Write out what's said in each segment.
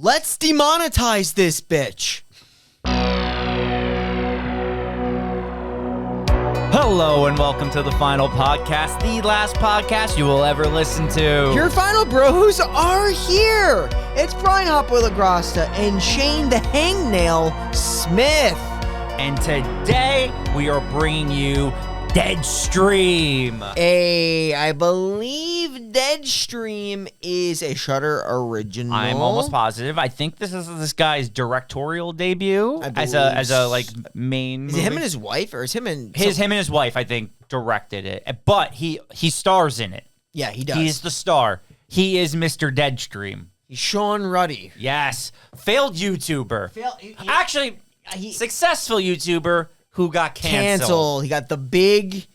Let's demonetize this bitch. Hello and welcome to the final podcast, the last podcast you will ever listen to. Your final bros are here. It's Brian Hopper LaGrasta and Shane the Hangnail Smith. And today we are bringing you Deadstream. I believe Deadstream is a Shudder original. I'm almost positive. I think this is this guy's directorial debut as a like main movie. Is it him and his wife, or is him and him and his wife? I think directed it, but he stars in it. Yeah, he does. He's the star. He is Mr. Deadstream. He's Sean Ruddy. Yes, failed YouTuber. Actually, successful YouTuber who got canceled. He got the big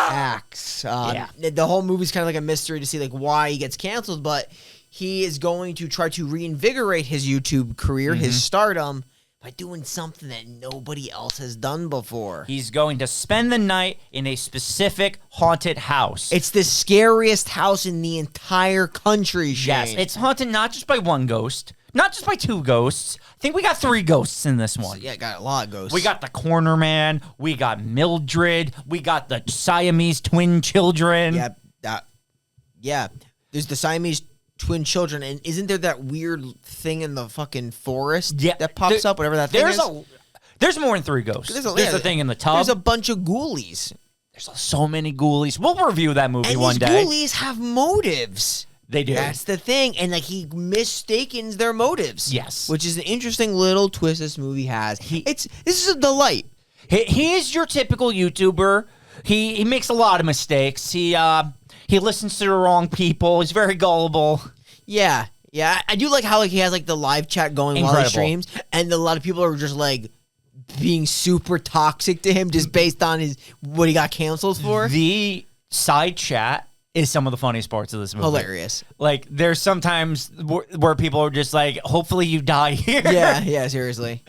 axe. The whole movie's kind of like a mystery to see like why he gets canceled, but he is going to try to reinvigorate his YouTube career, his stardom, by doing something that nobody else has done before. He's going to spend the night in a specific haunted house. It's the scariest house in the entire country, Shane. Yes, it's haunted not just by one ghost, not just by two ghosts. I think we got 3 ghosts in this one. Yeah, got a lot of ghosts. We got the corner man. We got Mildred. We got the Siamese twin children. Yeah. There's the Siamese twin children, and isn't there that weird thing in the fucking forest that pops up, whatever that thing is? There's more than 3 ghosts. There's a thing in the tub. There's a bunch of ghoulies. There's so many ghoulies. We'll review that movie one day. And these ghoulies have motives. They do. That's the thing. And, like, he mistakens their motives. Yes. Which is an interesting little twist this movie has. This is a delight. He is your typical YouTuber. He makes a lot of mistakes. He listens to the wrong people. He's very gullible. Yeah. I do like how he has like the live chat going while he streams, and a lot of people are just like being super toxic to him just based on what he got canceled for. The side chat is some of the funniest parts of this movie. Hilarious. Like there's sometimes where people are just like, hopefully you die here. Yeah, seriously.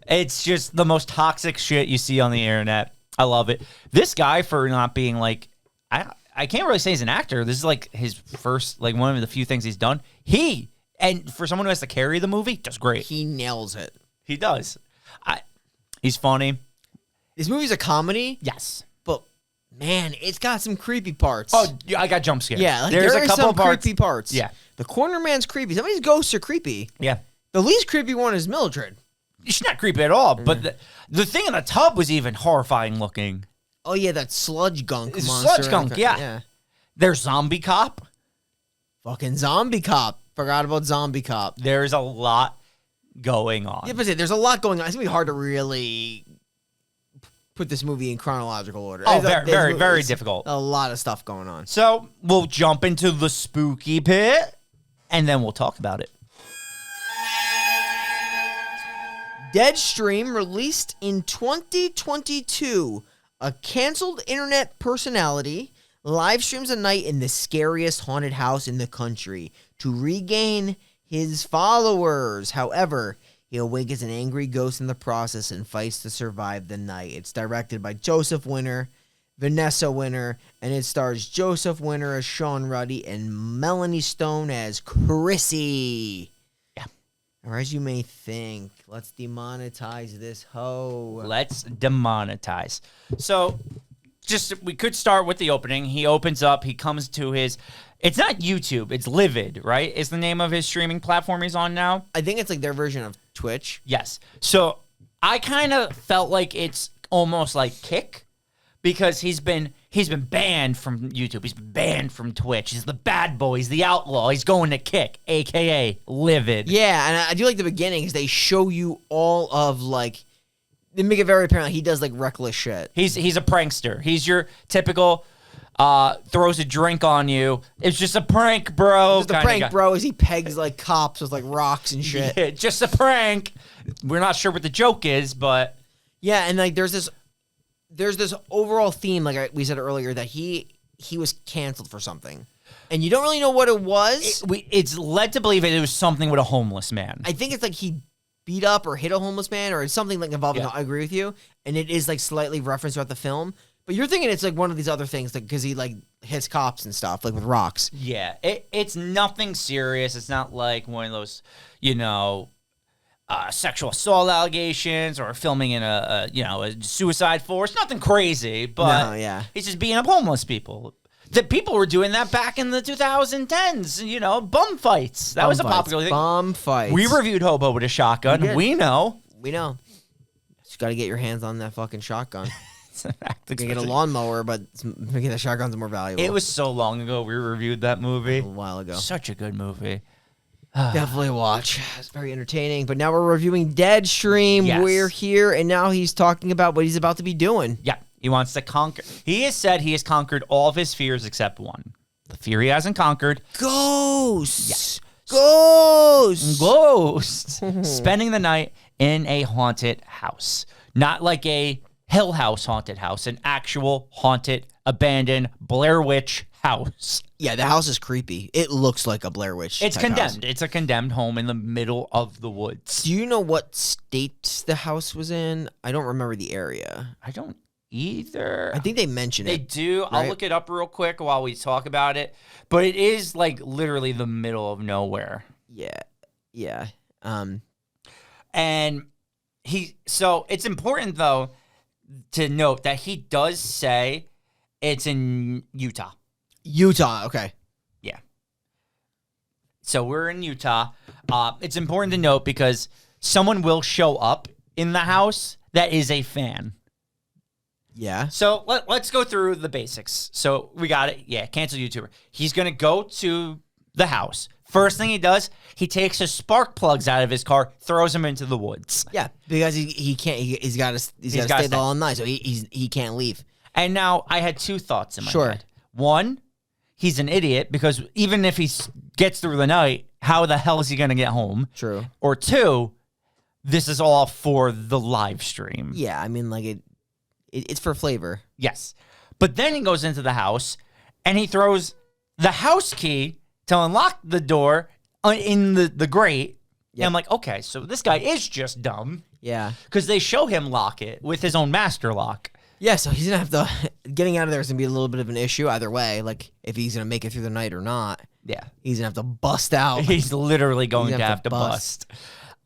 It's just the most toxic shit you see on the internet. I love it. This guy, for not being like, I can't really say he's an actor. This is like his first, like one of the few things he's done. And for someone who has to carry the movie, does great. He nails it. He does. He's funny. This movie's a comedy. Yes. But, man, it's got some creepy parts. Oh, I got jump scared. Yeah, like, there's there a couple some creepy parts. Yeah. The corner man's creepy. Some of these ghosts are creepy. Yeah. The least creepy one is Mildred. She's not creepy at all, but the thing in the tub was even horrifying looking. Oh, yeah, that sludge gunk monster. Sludge gunk, yeah. There's Zombie Cop. Fucking Zombie Cop. Forgot about Zombie Cop. There's a lot going on. Yeah, but there's a lot going on. It's going to be hard to really put this movie in chronological order. Oh, very difficult. A lot of stuff going on. So we'll jump into the spooky pit, and then we'll talk about it. Deadstream, released in 2022, a canceled internet personality live streams a night in the scariest haunted house in the country to regain his followers. However, he awakens an angry ghost in the process and fights to survive the night. It's directed by Joseph Winter, Vanessa Winter, and it stars Joseph Winter as Sean Ruddy and Melanie Stone as Chrissy. Yeah. Or as you may think, let's demonetize this hoe. Let's demonetize. So we could start with the opening. He opens up. He comes to his... It's not YouTube. It's Livid, right? Is the name of his streaming platform he's on now? I think it's like their version of Twitch. Yes. So I kind of felt like it's almost like Kick because he's been banned from YouTube. He's been banned from Twitch. He's the bad boy. He's the outlaw. He's going to Kick, a.k.a. Livid. Yeah, and I do like the beginnings. They show you all of like... They make it very apparent he does like reckless shit. He's a prankster. He's your typical throws a drink on you. It's just a prank, bro. Just a prank, bro, as he pegs like cops with like rocks and shit. Yeah, just a prank. We're not sure what the joke is, but yeah, and like there's this overall theme, like we said earlier, that he was canceled for something, and you don't really know what it was. It's led to believe it was something with a homeless man. I think it's like he beat up or hit a homeless man, or it's something like involving. Yeah. I agree with you, and it is like slightly referenced throughout the film. But you're thinking it's like one of these other things, like because he like hits cops and stuff, like with rocks. Yeah, it's nothing serious. It's not like one of those, sexual assault allegations or filming in a suicide force. Nothing crazy, but he's just beating up homeless people. The people were doing that back in the 2010s, bum fights. That was a popular thing. Bum fights. We reviewed Hobo with a Shotgun. We know. Just got to get your hands on that fucking shotgun. You can get a lawnmower, but making the shotgun's more valuable. It was so long ago we reviewed that movie. A while ago. Such a good movie. Definitely watch. It's very entertaining. But now we're reviewing Deadstream. Yes. We're here, and now he's talking about what he's about to be doing. Yeah. He wants to conquer. He has said he has conquered all of his fears except one. The fear he hasn't conquered. Ghosts. Yes. Ghosts. Spending the night in a haunted house. Not like a Hill House haunted house. An actual haunted, abandoned Blair Witch house. Yeah, the house is creepy. It looks like a Blair Witch. It's condemned. House. It's a condemned home in the middle of the woods. Do you know what state the house was in? I don't remember the area. I don't either. I think they mention They it. do. Right? I'll look it up real quick while we talk about it. But it is like literally the middle of nowhere. Yeah. And so it's important though to note that he does say it's in Utah. Utah, okay. Yeah. So we're in Utah. It's important to note because someone will show up in the house that is a fan. Yeah. So let's go through the basics. So we got it. Yeah, cancel YouTuber. He's going to go to the house. First thing he does, he takes his spark plugs out of his car, throws them into the woods. Yeah, because he can't. He's got to stay there all night, so he can't leave. And now I had two thoughts in my Sure. head. One, he's an idiot because even if he gets through the night, how the hell is he going to get home? True. Or two, this is all for the live stream. Yeah, I mean, like it's for flavor. Yes. But then he goes into the house and he throws the house key to unlock the door in the grate. Yep. And I'm like, okay, so this guy is just dumb. Yeah. Because they show him lock it with his own master lock. Yeah, so he's going to have to... Getting out of there is going to be a little bit of an issue either way. Like, if he's going to make it through the night or not. Yeah. He's going to have to bust out. He's literally going to have to bust.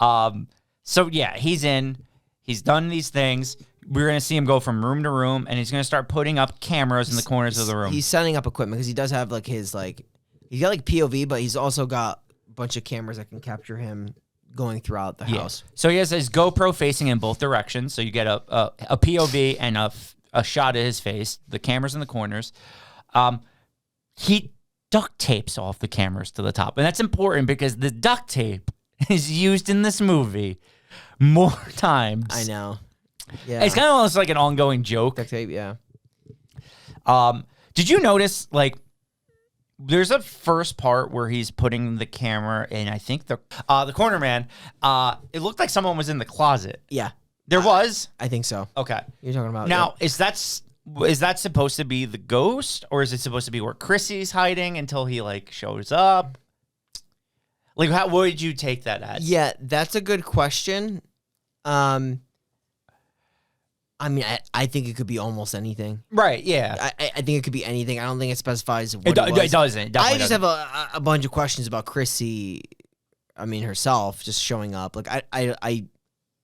So, yeah, he's in. He's done these things. We're going to see him go from room to room, and he's going to start putting up cameras in the corners of the room. He's setting up equipment because he does have, like, his, like... He's got, like, POV, but he's also got a bunch of cameras that can capture him going throughout the house. So he has his GoPro facing in both directions. So you get a POV and a shot of his face, the cameras in the corners. He duct tapes off the cameras to the top. And that's important because the duct tape is used in this movie more times. I know. Yeah. It's kind of almost like an ongoing joke. Duct tape, yeah. Did you notice, like, there's a first part where he's putting the camera in, I think, the corner man. It looked like someone was in the closet. Yeah. There was? I think so. Okay. You're talking about... Now, is that supposed to be the ghost, or is it supposed to be where Chrissy's hiding until he, like, shows up? Like, what would you take that as? Yeah, that's a good question. I mean, I think it could be almost anything. Right, yeah. I think it could be anything. I don't think it specifies what It doesn't. I just have a bunch of questions about Chrissy, I mean, herself, just showing up. Like, I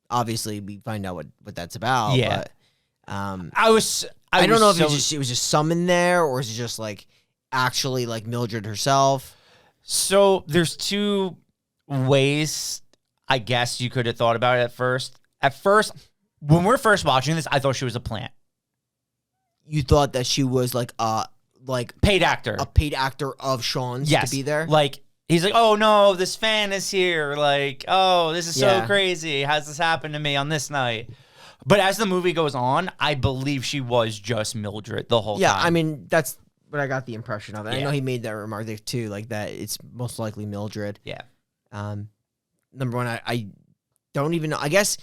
obviously, we find out what that's about. Yeah. But, I don't know if it was just summoned there, or is it just, like, actually, like, Mildred herself? So, there's two ways, I guess, you could have thought about it at first. At first... When we're first watching this, I thought she was a plant. You thought that she was like paid actor, a paid actor of Sean's to be there. Like he's like, oh no, this fan is here. Like, oh, this is so crazy. How's this happen to me on this night? But as the movie goes on, I believe she was just Mildred the whole time. Yeah, I mean that's what I got the impression of. Yeah. I know he made that remark there too, like that it's most likely Mildred. Yeah. Number one, I don't even know. I guess.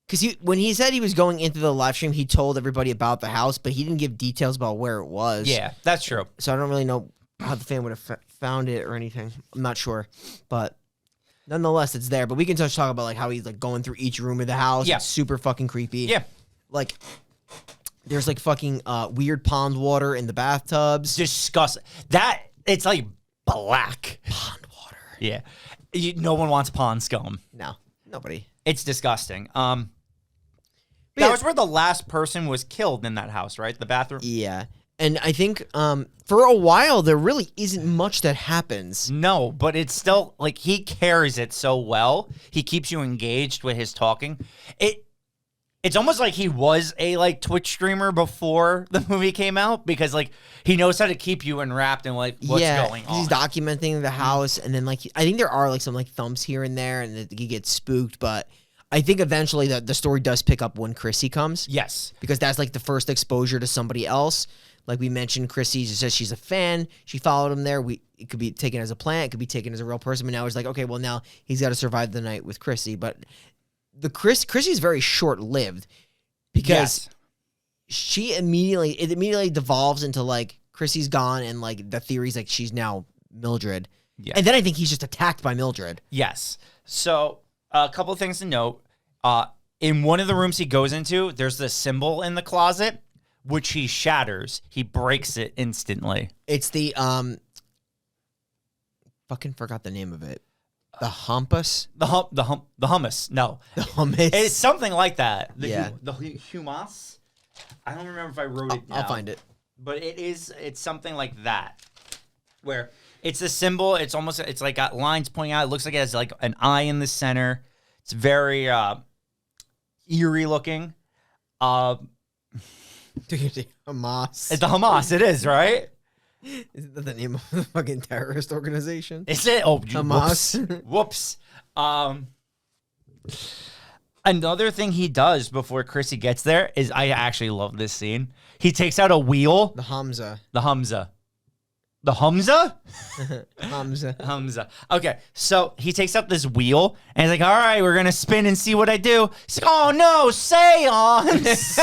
Because when he said he was going into the live stream, he told everybody about the house, but he didn't give details about where it was. Yeah, that's true. So I don't really know how the fan would have found it or anything. I'm not sure. But nonetheless, it's there. But we can just talk about like how he's like going through each room of the house. Yeah. It's super fucking creepy. Yeah. Like, There's like fucking weird pond water in the bathtubs. Disgusting. It's like black. Pond water. Yeah. No one wants pond scum. No, nobody. It's disgusting. That yeah. was where the last person was killed in that house, right? The bathroom? Yeah. And I think for a while, there really isn't much that happens. No, but it's still, like, he carries it so well. He keeps you engaged with his talking. It's almost like he was a, like, Twitch streamer before the movie came out because, like, he knows how to keep you enwrapped in, like, what's going on. He's documenting the house, and then, like, I think there are, like, some, like, thumps here and there, and he gets spooked, but I think eventually the story does pick up when Chrissy comes. Yes. Because that's, like, the first exposure to somebody else. Like we mentioned, Chrissy just says she's a fan. She followed him there. It could be taken as a plant. It could be taken as a real person. But now it's like, okay, well, now he's got to survive the night with Chrissy. But Chrissy's very short-lived because it immediately devolves into, like, Chrissy's gone and, like, the theory's, like, she's now Mildred. Yeah. And then I think he's just attacked by Mildred. Yes. So a couple of things to note. In one of the rooms he goes into, there's the symbol in the closet, which he shatters. He breaks it instantly. It's the fucking forgot the name of it. The hummus? The hummus. No. The hummus. It's something like that. Yeah. The humus. I don't remember if I wrote it down. I'll find it. But it's something like that. Where it's a symbol, it's like got lines pointing out. It looks like it has like an eye in the center. It's very eerie looking. Hamas. It's the Hamas. It is, right? Is that the name of the fucking terrorist organization? Is it? Oh, Hamas. Whoops. Another thing he does before Chrissy gets there is I actually love this scene. He takes out a wheel. The Hamza. The Hamza. The Hamza? Hamza. Hamza. Okay, so he takes out this wheel, and he's like, all right, we're going to spin and see what I do. He's like, oh, no, seance.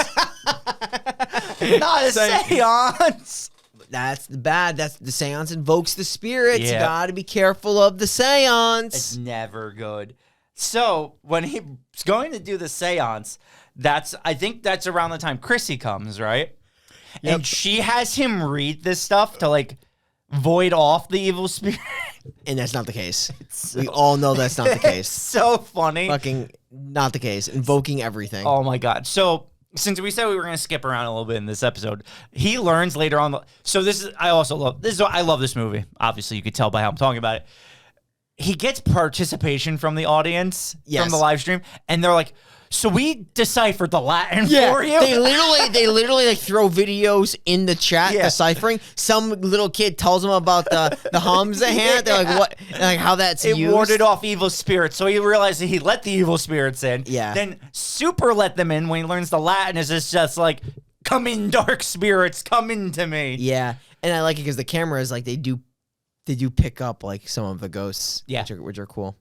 Not a seance. That's bad. That's the seance invokes the spirits. Yeah. You got to be careful of the seance. It's never good. So when he's going to do the seance, I think that's around the time Chrissy comes, right? Yep. And she has him read this stuff to, like, void off the evil spirit. And that's not the case. We all know that's not the case. So funny. Fucking not the case. Invoking everything. Oh my God. So since we said we were going to skip around a little bit in this episode, he learns later on. So I love this movie. Obviously, you could tell by how I'm talking about it. He gets participation from the audience, from the live stream, and they're like, so we deciphered the Latin for you? They literally like throw videos in the chat deciphering. Some little kid tells them about the Hamza hand. They're like, what? Like how that's used. It warded off evil spirits. So he realized that he let the evil spirits in. Yeah. Then super let them in when he learns the Latin is just like, come in, dark spirits, come into me. Yeah. And I like it because the cameras, like, they do pick up like some of the ghosts. Yeah. Which are cool.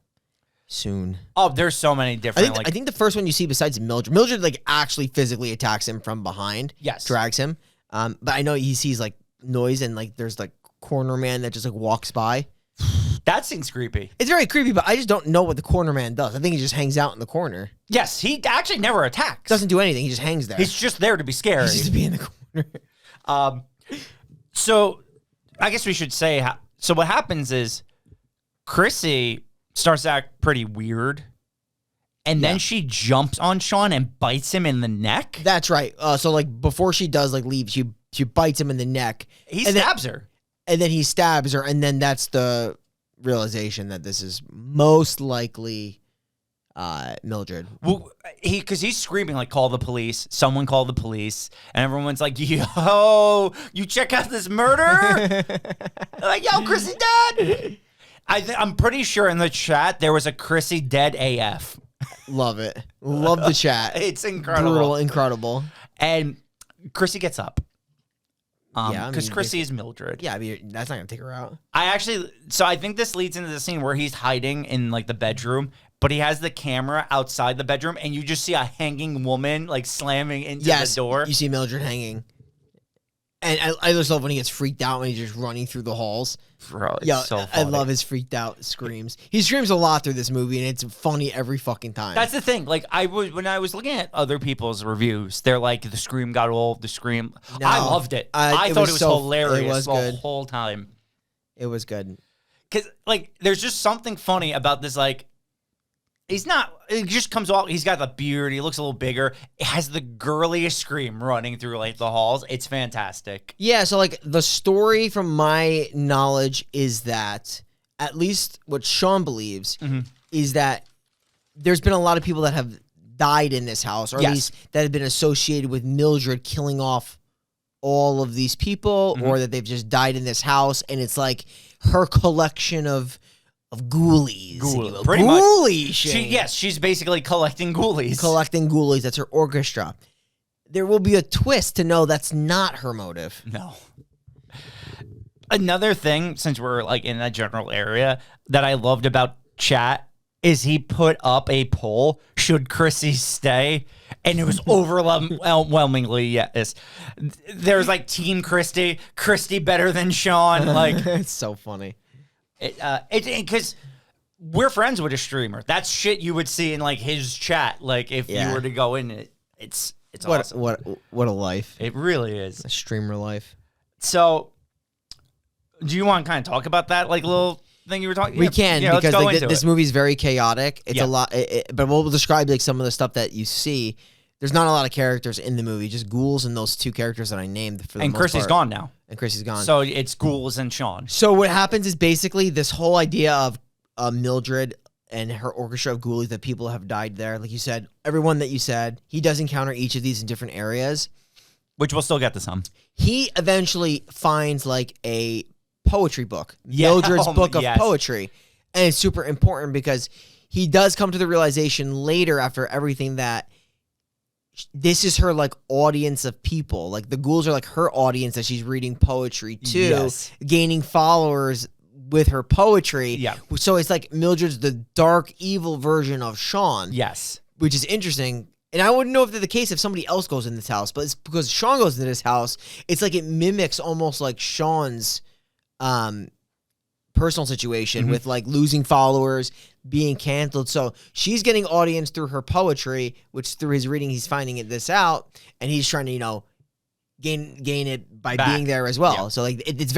Soon. Oh, there's so many different. I think the first one you see besides Mildred like actually physically attacks him from behind. Yes. Drags him. But I know he sees like noise and like there's like corner man that just like walks by. That seems creepy. It's very creepy, but I just don't know what the corner man does. I think he just hangs out in the corner. Yes, he actually never attacks. Doesn't do anything. He just hangs there. He's just there to be scary. He's just to be in the corner. So I guess we should say so what happens is Chrissy starts to act pretty weird, and then she jumps on Sean and bites him in the neck. That's right. So like before she does like leave, she bites him in the neck. He stabs her, and then he stabs her, and then that's the realization that this is most likely Mildred. Well, because he's screaming like, "Call the police! Someone call the police!" And everyone's like, "Yo, you check out this murder!" Like, "Yo, Chrissy dead!" I'm pretty sure in the chat there was a Chrissy dead AF. Love it. Love the chat. It's incredible. Brutal, incredible. And Chrissy gets up. Because mean, Chrissy is Mildred. Yeah, I mean, that's not going to take her out. I think this leads into the scene where he's hiding in like the bedroom, but he has the camera outside the bedroom and you just see a hanging woman like slamming into the door. You see Mildred hanging. And I just love when he gets freaked out when he's just running through the halls. Bro, it's Yeah, so funny. I love his freaked out screams. He screams a lot through this movie, and it's funny every fucking time. That's the thing. Like when I was looking at other people's reviews, they're like the scream got old. The scream. No, I loved it. I thought it was hilarious it was the good. whole time. It was good. Because like there's just something funny about this. Like he's not. It just comes off. He's got the beard. He looks a little bigger. It has the girliest scream running through like the halls. It's fantastic. Yeah, so like the story from my knowledge is that at least what Sean believes is that there's been a lot of people that have died in this house, or at least that have been associated with Mildred killing off all of these people, or that they've just died in this house, and it's like her collection of ghoulies. Pretty much. Ghoulies, Shane. She's basically collecting ghoulies. Collecting ghoulies. That's her orchestra. There will be a twist to know that's not her motive. No. Another thing, since we're like in that general area, that I loved about chat is he put up a poll, should Chrissy stay? And it was overwhelmingly yes. There's like Team Christy better than Sean. Like It's so funny. Because we're friends with a streamer. That's shit you would see in like his chat. Like if you were to go in it, it's awesome. What a life. It really is. A streamer life. So, do you want to kind of talk about that like little thing you were talking? We can, let's because go like, into this it. movie is very chaotic. It's a lot, but we'll describe like some of the stuff that you see. There's not a lot of characters in the movie, just ghouls and those two characters that I named. For the And most Chrissy's part. gone now. And Chrissy's gone. So it's ghouls and Sean. So what happens is basically this whole idea of Mildred and her orchestra of ghoulies, that people have died there. Like you said, everyone that you said, he does encounter each of these in different areas. Which we'll still get to some. He eventually finds like a poetry book, Yeah. Mildred's book of yes. poetry. And it's super important because he does come to the realization later after everything that this is her like audience of people. Like the ghouls are like her audience that she's reading poetry to, Yes. gaining followers with her poetry. Yeah. So it's like Mildred's the dark, evil version of Sean. Yes. Which is interesting. And I wouldn't know if that's the case if somebody else goes in this house, but it's because Sean goes into this house. It's like it mimics almost like Sean's personal situation with like losing followers, being canceled. So she's getting audience through her poetry, which through his reading, he's finding this out, and he's trying to, gain it by being there as well. Yeah. So like it's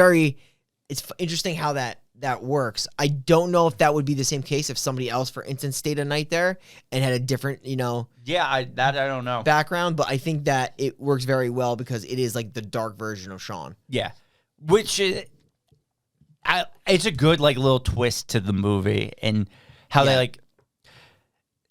interesting how that works. I don't know if that would be the same case if somebody else, for instance, stayed a night there and had a different, Yeah, I don't know. background, but I think that it works very well because it is like the dark version of Sean. Yeah. Which it's a good like little twist to the movie and how they like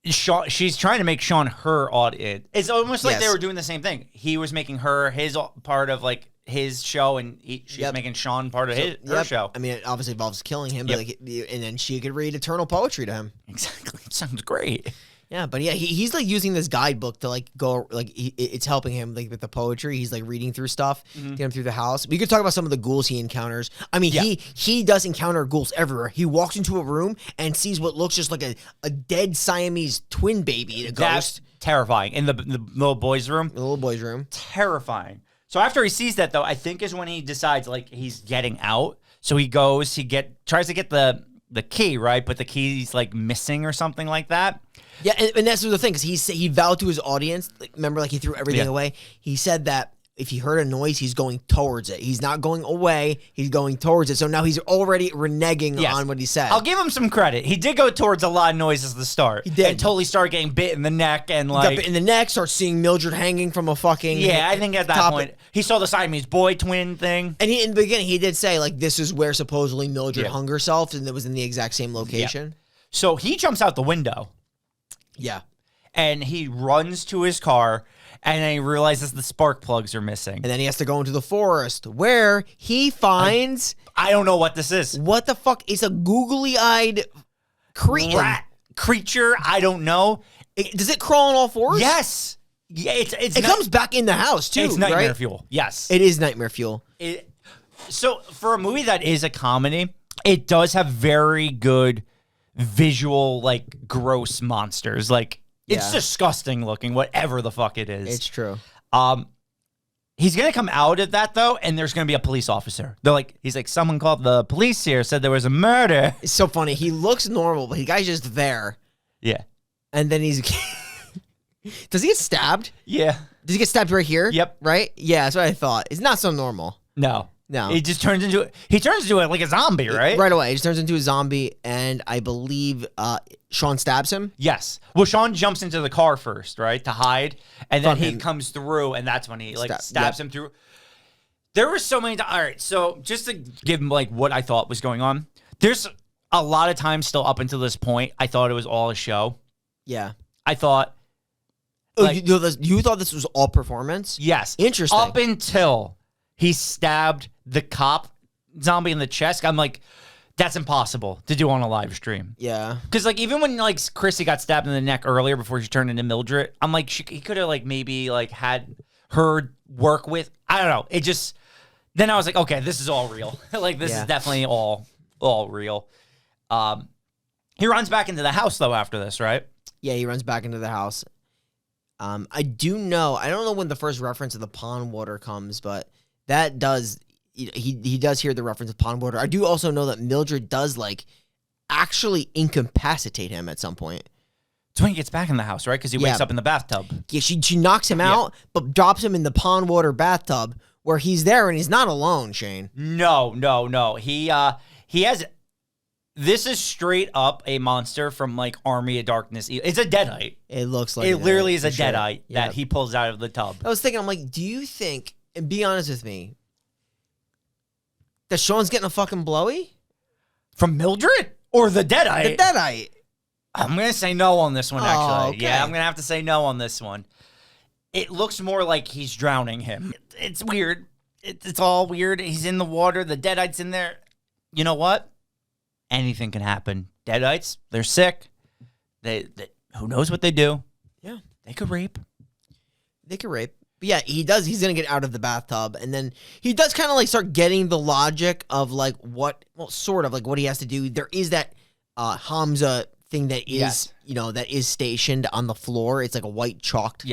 Sean, she's trying to make Sean her audience. It's almost like they were doing the same thing. He was making her his part of like his show, and she's making Sean part of her show. I mean, it obviously involves killing him, but and then she could read eternal poetry to him. Exactly. It sounds great. Yeah, but yeah, he's like using this guidebook to like go like it's helping him like with the poetry. He's like reading through stuff, get him through the house. We could talk about some of the ghouls he encounters. I mean, he does encounter ghouls everywhere. He walks into a room and sees what looks just like a dead Siamese twin baby. A That's ghost. terrifying. In the little boy's room. The little boy's room. Terrifying. So after he sees that, though, I think is when he decides like he's getting out. So he goes, tries to get the key, right? But the key's like missing or something like that. Yeah, and that's the thing, because he vowed to his audience, like, remember, like he threw everything away? He said that if he heard a noise, he's going towards it. He's not going away, he's going towards it. So now he's already reneging on what he said. I'll give him some credit. He did go towards a lot of noises at the start. He did. And totally started getting bit in the neck and Got like... bit in the neck, starts seeing Mildred hanging from a fucking... Yeah, I think at that point, he saw the Siamese boy twin thing. And in the beginning, he did say, like, this is where supposedly Mildred hung herself, and it was in the exact same location. Yeah. So he jumps out the window. Yeah. And he runs to his car, and then he realizes the spark plugs are missing. And then he has to go into the forest, where he finds... I don't know what this is. What the fuck? It's a googly-eyed rat creature. I don't know. Does it crawl on all fours? Yes. Yeah, it comes back in the house, too, It's nightmare right? fuel. Yes. It is nightmare fuel. So for a movie that is a comedy, it does have very good visual, like, gross monsters. Like, it's disgusting looking, whatever the fuck it is. It's true. He's gonna come out of that though, and there's gonna be a police officer. They're like, he's like, someone called the police here, said there was a murder. It's so funny. He looks normal, but the guy's just there. Yeah. And then he's... Does he get stabbed? Yeah. Does he get stabbed right here? Yep. Right? Yeah, that's what I thought. It's not so normal. No. No. He just turns into it like a zombie, right? Right away. He just turns into a zombie, and I believe Sean stabs him. Yes. Well, Sean jumps into the car first, right, to hide, and then From he him. comes through, and that's when he like Yep. stabs him through. There were so many. All right, so just to give him like what I thought was going on, there's a lot of times still up until this point, I thought it was all a show. Yeah. I thought. Oh, Like, you thought this was all performance? yes. Interesting. Up until he stabbed the cop zombie in the chest, I'm like, that's impossible to do on a live stream. Yeah. Because like even when like Chrissy got stabbed in the neck earlier before she turned into Mildred, I'm like he could have like maybe like had her work with, I don't know. It just then I was like, okay, this is all real. Like this is definitely all real. He runs back into the house though after this, right? Yeah, he runs back into the house. I don't know when the first reference of the pond water comes, but that does, he does hear the reference of pond water. I do also know that Mildred does like actually incapacitate him at some point. It's when he gets back in the house, right? Because he wakes up in the bathtub. Yeah, she knocks him out, but drops him in the pond water bathtub where he's there and he's not alone, Shane. No. He has. This is straight up a monster from like Army of Darkness. It's a deadite. It looks like it literally is a sure. deadite that he pulls out of the tub. I was thinking, I'm like, do you think, and be honest with me, that Sean's getting a fucking blowy? From Mildred or the deadite? The deadite. I'm going to say no on this one, actually. Oh, okay. Yeah, I'm going to have to say no on this one. It looks more like he's drowning him. It's weird. It's all weird. He's in the water. The deadite's in there. You know what? Anything can happen. Deadites, they're sick. They who knows what they do? Yeah. They could rape. They could rape. But yeah, he does. He's going to get out of the bathtub. And then he does kind of like start getting the logic of like sort of like what he has to do. There is that Hamza thing that is, that is stationed on the floor. It's like a white chalked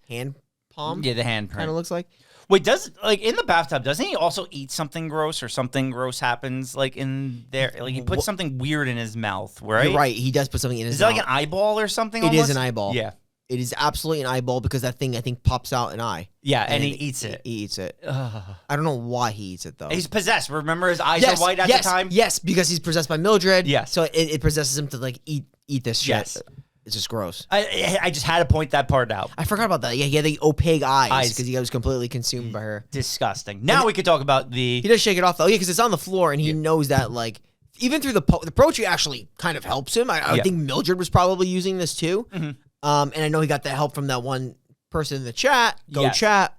hand palm. Yeah, the hand kind of looks like. Wait, like in the bathtub, doesn't he also eat something gross or something gross happens like in there? Like he puts something weird in his mouth, right? You're right. He does put something in his mouth. Is it mouth. like an eyeball or something? It is an eyeball. Yeah. It is absolutely an eyeball because that thing, I think, pops out an eye. Yeah, and he eats it. He eats it. I don't know why he eats it, though. He's possessed. Remember his eyes are white at the time? Yes, because he's possessed by Mildred. Yes. So it possesses him to, like, eat this shit. Yes. It's just gross. I just had to point that part out. I forgot about that. Yeah, he had the opaque eyes because he was completely consumed by her. Disgusting. Now we could talk about the... He does shake it off, though. Yeah, because it's on the floor, and he knows that, like, even through the poetry actually kind of helps him. I think Mildred was probably using this, too. Mm-hmm. And I know he got the help from that one person in the chat. Chat.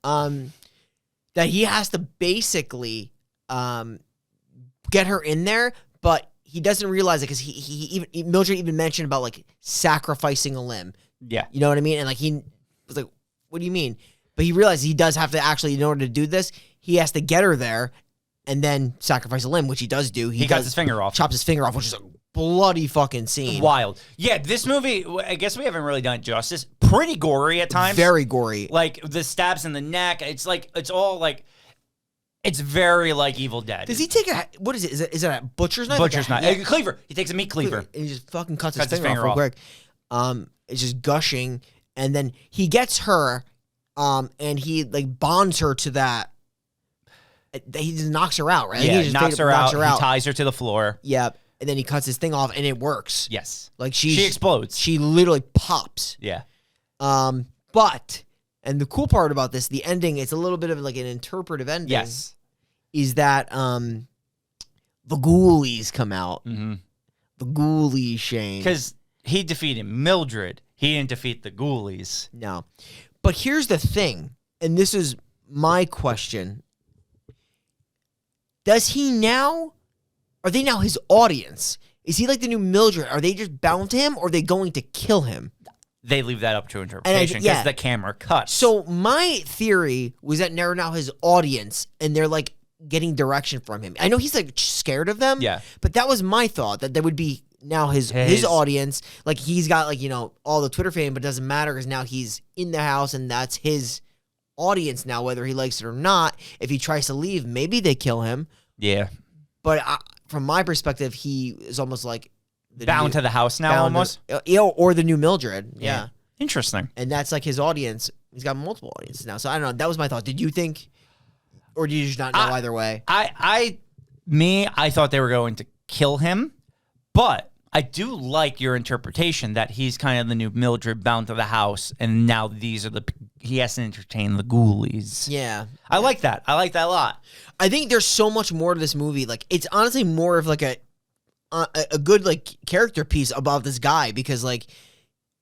That he has to basically get her in there, but he doesn't realize it because Mildred even mentioned about like sacrificing a limb. Yeah. You know what I mean? And like he was like, what do you mean? But he realized he does have to actually, in order to do this, he has to get her there and then sacrifice a limb, which he does do. He cuts his finger off. Chops his finger off, which is a bloody fucking scene. Wild. Yeah, this movie, I guess we haven't really done it justice. Pretty gory at times. Very gory. Like the stabs in the neck. It's like, it's all like, it's very like Evil Dead. Does he take what is it? Is it a butcher's knife? Butcher's knife. Yeah. Cleaver. He takes a meat cleaver. And he just fucking cuts his finger off real quick. It's just gushing. And then he gets her, and he like bonds her to that. He just knocks her out, right? Yeah, he just knocks her out. He ties her to the floor. Yeah. And then he cuts his thing off, and it works. Yes. Like she explodes. She literally pops. Yeah. But, and the cool part about this, the ending, it's a little bit of like an interpretive ending. Yes. Is that the ghoulies come out. Mm-hmm. The ghoulies, Shane. Because he defeated Mildred. He didn't defeat the ghoulies. No. But here's the thing, and this is my question. Are they now his audience? Is he like the new Mildred? Are they just bound to him, or are they going to kill him? They leave that up to interpretation because the camera cuts. So my theory was that they're now his audience, and they're like getting direction from him. I know he's like scared of them. Yeah. But that was my thought, that there would be now his audience. Like he's got like, all the Twitter fame, but it doesn't matter because now he's in the house and that's his audience now, whether he likes it or not. If he tries to leave, maybe they kill him. Yeah. But from my perspective, he is almost like bound to the house now, almost. Or the new Mildred. Yeah. Interesting. And that's like his audience. He's got multiple audiences now. So I don't know. That was my thought. Did you think, or do you just not know either way? I thought they were going to kill him, but I do like your interpretation that he's kind of the new Mildred bound to the house, and now he has to entertain the ghoulies. Yeah. I like that. I like that a lot. I think there's so much more to this movie. Like, it's honestly more of like a good like character piece about this guy, because like,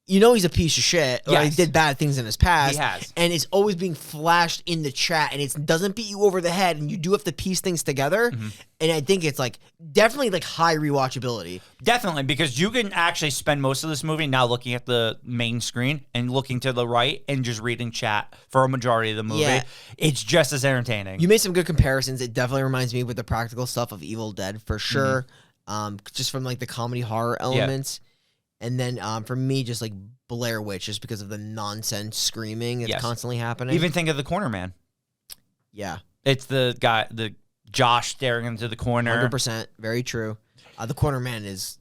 you know, he's a piece of shit. Or he did bad things in his past. He has. And it's always being flashed in the chat, and it doesn't beat you over the head, and you do have to piece things together. Mm-hmm. And I think it's like definitely like high rewatchability. Definitely, because you can actually spend most of this movie now looking at the main screen and looking to the right and just reading chat for a majority of the movie. Yeah. It's just as entertaining. You made some good comparisons. It definitely reminds me with the practical stuff of Evil Dead for sure. Just from like the comedy horror elements. And then for me, just like Blair Witch, just because of the nonsense screaming that's constantly happening. Even think of the corner man. Yeah. It's the guy, the Josh staring into the corner. 100%. Very true. The corner man is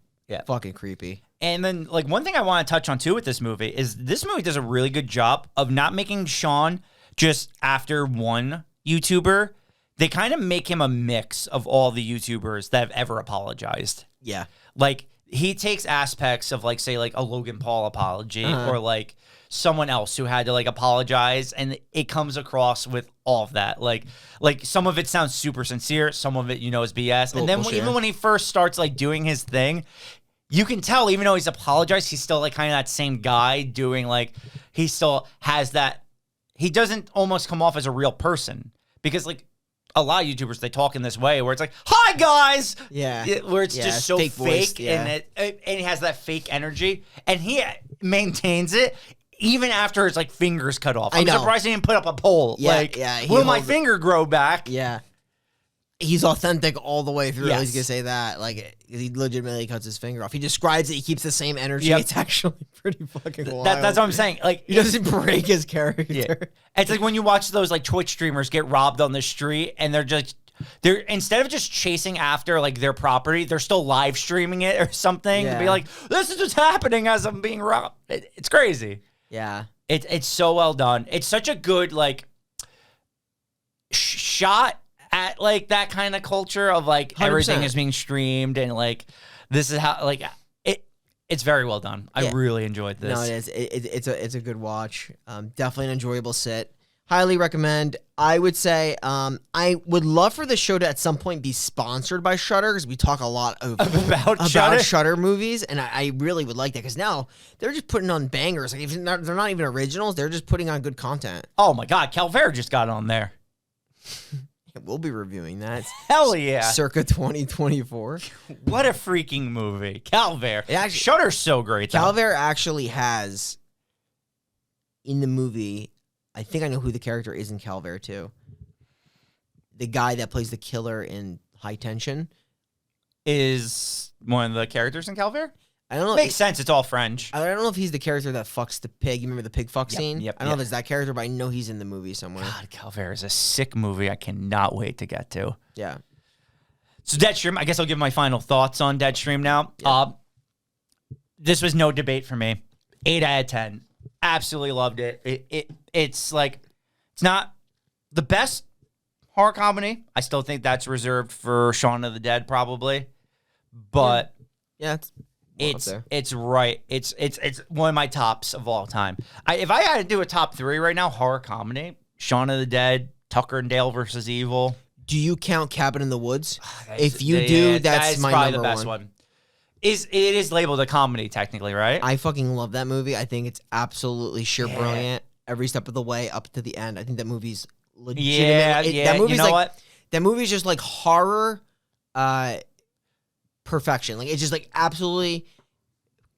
fucking creepy. And then, like, one thing I want to touch on, too, with this movie is this movie does a really good job of not making Sean just after one YouTuber. They kind of make him a mix of all the YouTubers that have ever apologized. Yeah. Like, he takes aspects of, like, say, like, a Logan Paul apology or, like, someone else who had to, like, apologize, and it comes across with all of that. Like some of it sounds super sincere. Some of it, you know, is BS. And then even when he first starts, like, doing his thing, you can tell, even though he's apologized, he's still, like, kind of that same guy doing, like, he still has that. He doesn't almost come off as a real person because, like, a lot of YouTubers, they talk in this way where it's like, "Hi guys," where it's just so fake, and he has that fake energy, and he maintains it even after his like fingers cut off. I'm surprised he didn't put up a poll. Will my finger grow back? Yeah, he's authentic all the way through. Yes. I was gonna say that. Like, he legitimately cuts his finger off. He describes it. He keeps the same energy. Yep. It's actually pretty fucking wild. That's what I'm saying. Like, he doesn't break his character. Yeah. It's like when you watch those like Twitch streamers get robbed on the street, and they're instead of just chasing after like their property, they're still live streaming it or something to be like, "This is what's happening as I'm being robbed." It's crazy. Yeah, it's so well done. It's such a good like shot at like that kind of culture of like 100%. Everything is being streamed, and like this is how like it's very well done. I really enjoyed this. No, it is. It's a good watch. Definitely an enjoyable sit. Highly recommend. I would say I would love for the show to at some point be sponsored by Shudder, because we talk a lot about Shudder movies, and I really would like that, because now they're just putting on bangers. Like, even they're not even originals; they're just putting on good content. Oh my God, Calvera just got on there. We'll be reviewing that. Hell yeah. Circa 2024. What a freaking movie. Calvera. Shudder's so great. Calvera actually has, in the movie, I think I know who the character is in Calvera too. The guy that plays the killer in High Tension is one of the characters in Calvera? I don't know. Makes sense. It's all French. I don't know if he's the character that fucks the pig. You remember the pig fuck scene? Yep, I don't know if it's that character, but I know he's in the movie somewhere. God, Calvera is a sick movie. I cannot wait to get to. Yeah. So Deadstream, I guess I'll give my final thoughts on Deadstream now. Yep. This was no debate for me. 8 out of 10. Absolutely loved it. It's like, it's not the best horror comedy. I still think that's reserved for Shaun of the Dead probably. But it's right. It's one of my tops of all time. If I had to do a top 3 right now, horror comedy, Shaun of the Dead, Tucker and Dale versus Evil. Do you count Cabin in the Woods? If you do, that's my probably number the best one. It is labeled a comedy technically, right? I fucking love that movie. I think it's absolutely sheer brilliant every step of the way up to the end. I think that movie's legitimate. That movie's that movie's just like horror perfection. Like, it's just like absolutely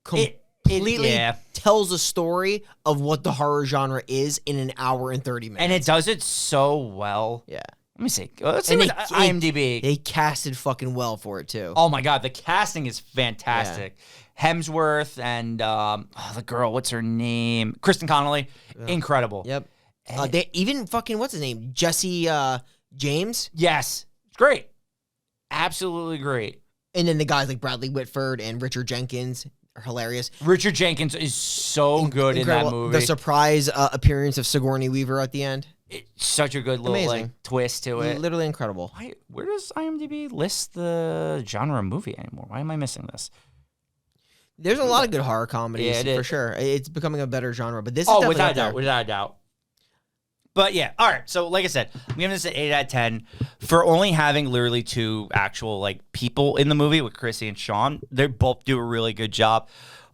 completely tells a story of what the horror genre is in an hour and 30 minutes. And it does it so well. Yeah. Let me see. Let's see what IMDb. They casted fucking well for it too. Oh my God, the casting is fantastic. Yeah. Hemsworth and the girl, what's her name? Kristen Connolly. Incredible. Yep. They even fucking what's his name? Jesse James. Yes, it's great, absolutely great. And then the guys like Bradley Whitford and Richard Jenkins are hilarious. Richard Jenkins is so good Incredible. in that movie. The surprise appearance of Sigourney Weaver at the end. It's such a good little like twist to it. Literally incredible. Where does IMDb list the genre movie anymore? Why am I missing this? There's a lot of good horror comedies for sure. It's becoming a better genre, but this is without a doubt. But yeah, all right. So like I said, I'm giving this an 8 out of 10 for only having literally 2 actual like people in the movie with Chrissy and Sean. They both do a really good job.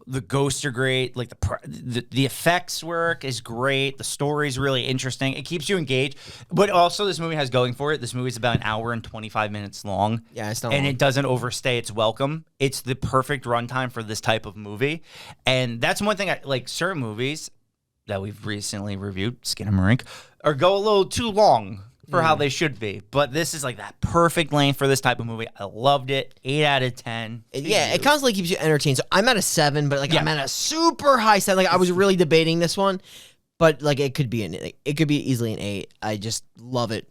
The ghosts are great. Like the effects work is great. The story's really interesting. It keeps you engaged. But also this movie has going for it. This movie's about an hour and 25 minutes long. Yeah, it's not and long. It doesn't overstay its welcome. It's the perfect runtime for this type of movie. And that's one thing like certain movies that we've recently reviewed, Skinamarink, or go a little too long for how they should be. But this is like that perfect length for this type of movie. I loved it. 8 out of 10. Yeah, it constantly keeps you entertained. So I'm at a 7, but like I'm at a super high 7. Like I was really debating this one, but like it could be easily an 8. I just love it.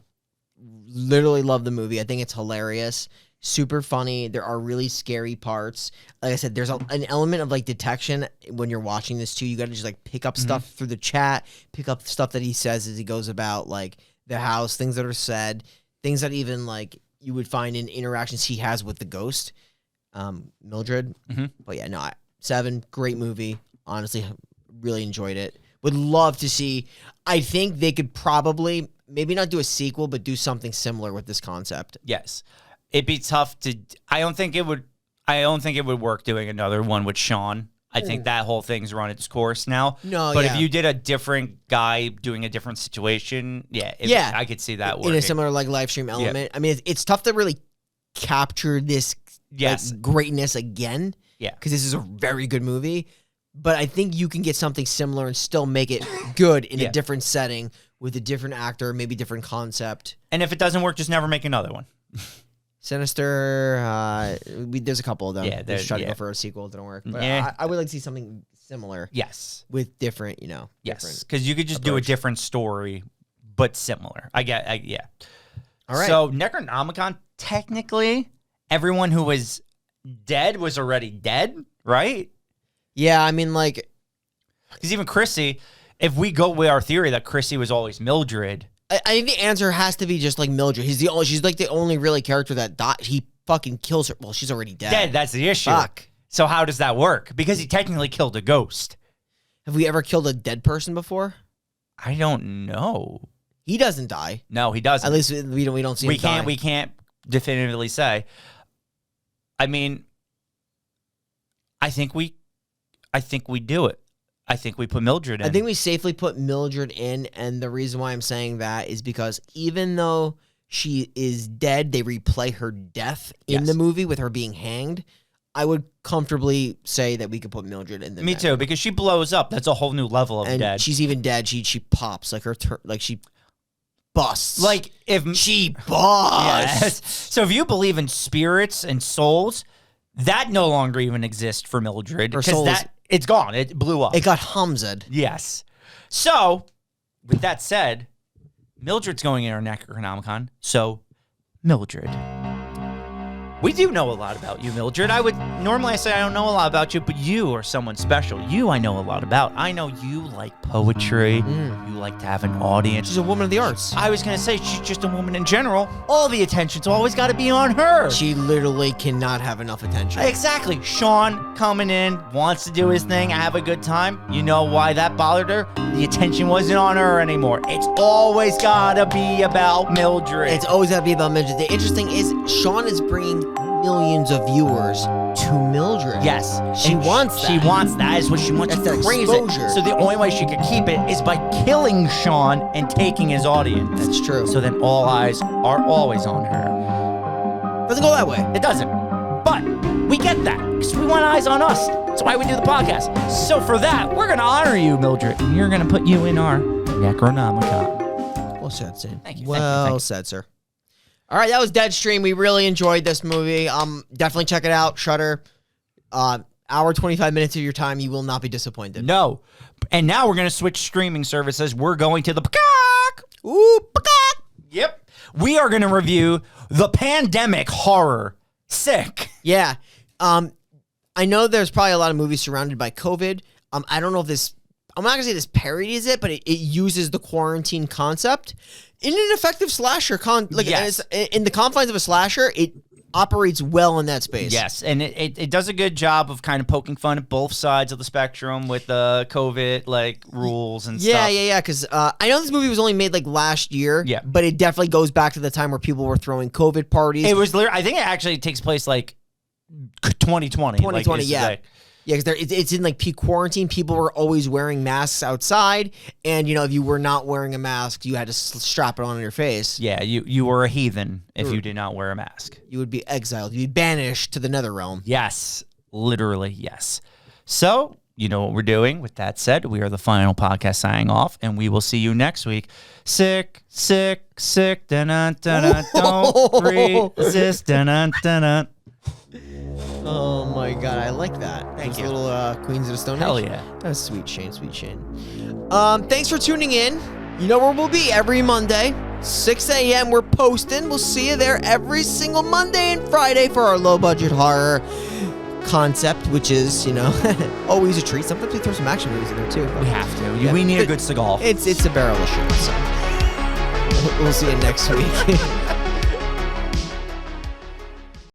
Literally love the movie. I think it's hilarious. Super funny. There are really scary parts. Like I said, there's an element of like detection when you're watching this too. You got to just like pick up stuff through the chat, pick up stuff that he says as he goes about like the house, things that are said, things that even like you would find in interactions he has with the ghost, Mildred. But yeah, no, 7, great movie. Honestly, really enjoyed it. Would love to see. I think they could probably maybe not do a sequel, but do something similar with this concept. Yes. It'd be tough to. I don't think it would work doing another one with Sean. I think that whole thing's run its course now. But if you did a different guy doing a different situation, I could see that working. In a similar like live stream element. I mean, it's tough to really capture this like, greatness again. Yeah, because this is a very good movie. But I think you can get something similar and still make it good in a different setting with a different actor, maybe different concept. And if it doesn't work, just never make another one. Sinister, there's a couple of them. Yeah, just try to go for a sequel. It didn't work. But I would like to see something similar. Yes. With different, Yes, because you could just do a different story, but similar. All right. So Necronomicon, technically, everyone who was dead was already dead, right? Yeah, I mean, like... Because even Chrissy, if we go with our theory that Chrissy was always Mildred... I think the answer has to be just like Mildred. She's like the only really character that died. He fucking kills her. Well, she's already dead. Dead, that's the issue. Fuck. So how does that work? Because he technically killed a ghost. Have we ever killed a dead person before? I don't know. He doesn't die. No, he doesn't. At least we don't see him die. We can't definitively say. I mean, I think we do it. I think we put Mildred in. I think we safely put Mildred in, and the reason why I'm saying that is because even though she is dead, they replay her death in the movie with her being hanged. I would comfortably say that we could put Mildred in the Me too, because she blows up. That's a whole new level of dead. She's even dead. She pops like she busts. Like if she busts. Yes. So if you believe in spirits and souls, that no longer even exists for Mildred because it's gone. It blew up. It got Hamza'd. Yes. So, with that said, Mildred's going in our Necronomicon. So, Mildred. We do know a lot about you, Mildred. Normally I say I don't know a lot about you, but you are someone special. You I know a lot about. I know you like poetry. You like to have an audience. She's a woman of the arts. I was going to say she's just a woman in general. All the attention's always got to be on her. She literally cannot have enough attention. Exactly. Sean coming in, wants to do his thing, have a good time. You know why that bothered her? The attention wasn't on her anymore. It's always got to be about Mildred. It's always got to be about Mildred. The interesting is Sean is bringing millions of viewers to Mildred. Yes. She wants that. She wants that. Is what she wants. That's that crazy. exposure. So the only way she could keep it is by killing Sean and taking his audience. That's true. So then all eyes are always on her. Doesn't go that way. It doesn't. But we get that because we want eyes on us. That's why we do the podcast. So for that, we're going to honor you, Mildred. And you're going to put you in our Necronomicon. Well said, Sam. Thank you. Well said, sir. All right, that was Deadstream. We really enjoyed this movie. Definitely check it out. Shudder. hour 25 minutes of your time, you will not be disappointed. No. And now we're going to switch streaming services. We're going to the Peacock. Ooh, Peacock. Yep. We are going to review the pandemic horror. Sick. Yeah. I know there's probably a lot of movies surrounded by COVID. I don't know if this, I'm not going to say this parodies it, but it uses the quarantine concept in an effective slasher. Yes. In the confines of a slasher, it operates well in that space. Yes, and it does a good job of kind of poking fun at both sides of the spectrum with the COVID rules and stuff. Yeah. Because I know this movie was only made last year. Yeah. But it definitely goes back to the time where people were throwing COVID parties. It was literally, I think it actually takes place 2020. 2020, yeah. Yeah, because it's in peak quarantine. People were always wearing masks outside, and if you were not wearing a mask, you had to strap it on your face. Yeah, you were a heathen if you did not wear a mask. You would be exiled. You'd be banished to the nether realm. Yes, literally, yes. So, you know what we're doing. With that said, we are the final podcast signing off, and we will see you next week. Sick, sick, sick, da-na-da-na, don't resist, da-na-da-na. Oh my god, I like that. Thank you. Little Queens of the Stone Age. Hell yeah. That's sweet, Shane. Sweet Shane. Thanks for tuning in. You know where we'll be every Monday, 6 a.m. We're posting. We'll see you there every single Monday and Friday for our low-budget horror concept, which is, always a treat. Sometimes we throw some action movies in there too. We have to. Yeah, we need a good Seagal. It's a barrel of shit. So we'll see you next week.